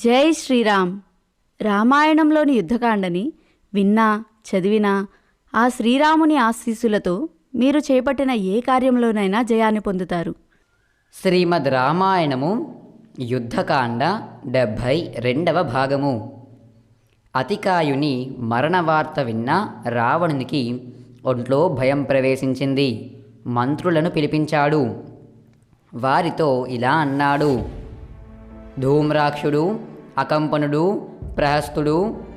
జై శ్రీరామ్. రామాయణంలోని యుద్ధకాండని విన్నా చదివినా ఆ శ్రీరాముని ఆశీస్సులతో మీరు చేపట్టిన ఏ కార్యంలోనైనా జయాన్ని పొందుతారు. శ్రీమద్ రామాయణము యుద్ధకాండ 72వ భాగము. అతికాయుని మరణ వార్త విన్న రావణునికి ఒంట్లో భయం ప్రవేశించింది. మంత్రులను పిలిపించాడు. వారితో ఇలా అన్నాడు: ధూమ్రాక్షుడు, అకంపనుడు, ప్రహస్తుడు,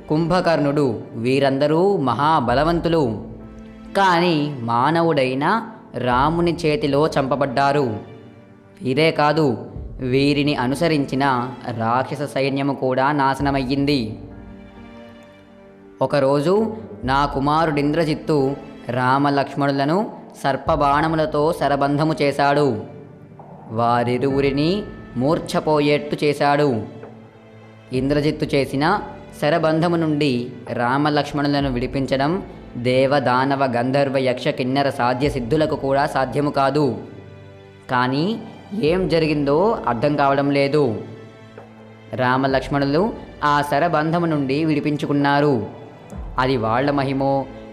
కుంభకర్ణుడు వీరందరూ మహాబలవంతులు. కానీ మానవుడైన రాముని చేతిలో చంపబడ్డారు. వీరే కాదు, వీరిని అనుసరించిన రాక్షస సైన్యము కూడా నాశనమయ్యింది. ఒకరోజు నా కుమారుడింద్రజిత్తు రామలక్ష్మణులను సర్పబాణములతో శరబంధము చేశాడు. వారిరువురిని మూర్ఛపోయేట్టు చేశాడు. ఇంద్రజిత్తు చేసిన శరబంధము నుండి రామలక్ష్మణులను విడిపించడం దేవదానవ గంధర్వ యక్ష కిన్నెర సాధ్య సిద్ధులకు కూడా సాధ్యము కాదు. కానీ ఏం జరిగిందో అర్థం కావడం లేదు. రామలక్ష్మణులు ఆ శరబంధము నుండి విడిపించుకున్నారు. అది వాళ్ల మహిమో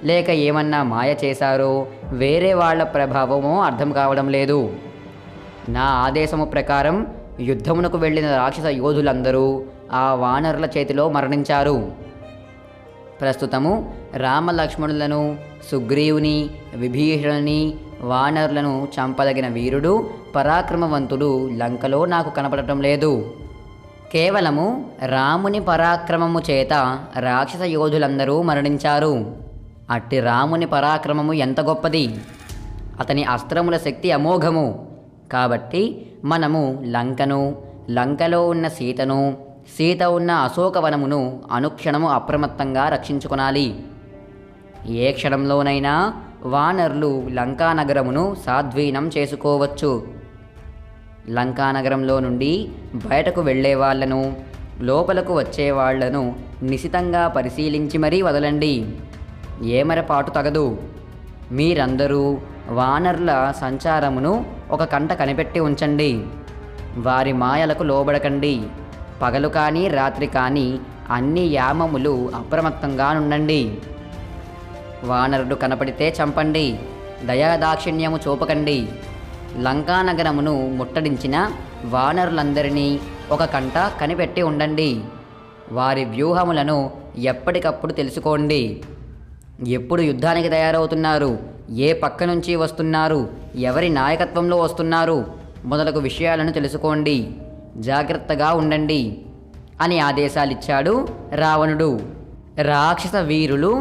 లేక ఏమన్నా మాయ చేశారో, వేరే వాళ్ల ప్రభావమో అర్థం కావడం లేదు. నా ఆదేశము ప్రకారం యుద్ధమునకు వెళ్ళిన రాక్షస యోధులందరూ ఆ వానరుల చేతిలో మరణించారు. ప్రస్తుతము రామలక్ష్మణులను, సుగ్రీవుని, విభీషణుని, వానరులను చంపదగిన వీరుడు, పరాక్రమవంతుడు లంకలో నాకు కనపడటం లేదు. కేవలము రాముని పరాక్రమము చేత రాక్షస యోధులందరూ మరణించారు. అట్టి రాముని పరాక్రమము ఎంత గొప్పది! అతని అస్త్రముల శక్తి అమోఘము. కాబట్టి మనము లంకను, లంకలో ఉన్న సీతను, సీత ఉన్న అశోకవనమును అనుక్షణము అప్రమత్తంగా రక్షించుకొనాలి. ఏ క్షణంలోనైనా వానరులు లంకానగరమును సాధ్వీనం చేసుకోవచ్చు. లంకానగరంలో నుండి బయటకు వెళ్ళే వాళ్లను, లోపలకు వచ్చేవాళ్లను నిశితంగా పరిశీలించి మరీ వదలండి. ఏమరపాటు తగదు. మీరందరూ వానరుల సంచారమును ఒక కంట కనిపెట్టి ఉంచండి. వారి మాయలకు లోబడకండి. పగలు కానీ రాత్రి కానీ అన్ని యామములు అప్రమత్తంగా నుండండి. వానరుడు కనపడితే చంపండి. దయాదాక్షిణ్యము చూపకండి. లంకానగరమును ముట్టడించిన వానరులందరినీ ఒక కంట కనిపెట్టి ఉండండి. వారి వ్యూహములను ఎప్పటికప్పుడు తెలుసుకోండి. ఎప్పుడు యుద్ధానికి తయారవుతున్నారు, ఏ పక్క నుంచి వస్తున్నారు, ఎవరి నాయకత్వంలో వస్తున్నారు మొదలగు విషయాలను తెలుసుకోండి. జాగ్రత్తగా ఉండండి అని ఆదేశాలిచ్చాడు రావణుడు. రాక్షస వీరులు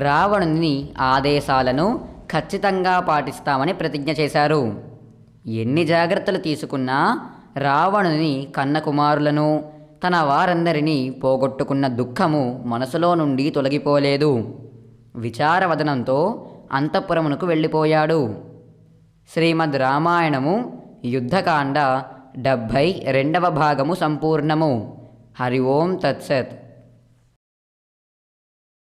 రావణుని ఆదేశాలను ఖచ్చితంగా పాటిస్తామని ప్రతిజ్ఞ చేశారు. ఎన్ని జాగ్రత్తలు తీసుకున్నా రావణుని కన్న కుమారులను, తన వారందరినీ పోగొట్టుకున్న దుఃఖము మనసులో నుండి తొలగిపోలేదు. విచారవదనంతో అంతఃపురమునకు వెళ్ళిపోయాడు. శ్రీమద్ రామాయణము యుద్ధకాండ 72వ భాగము సంపూర్ణము. హరి ఓం తత్సత్.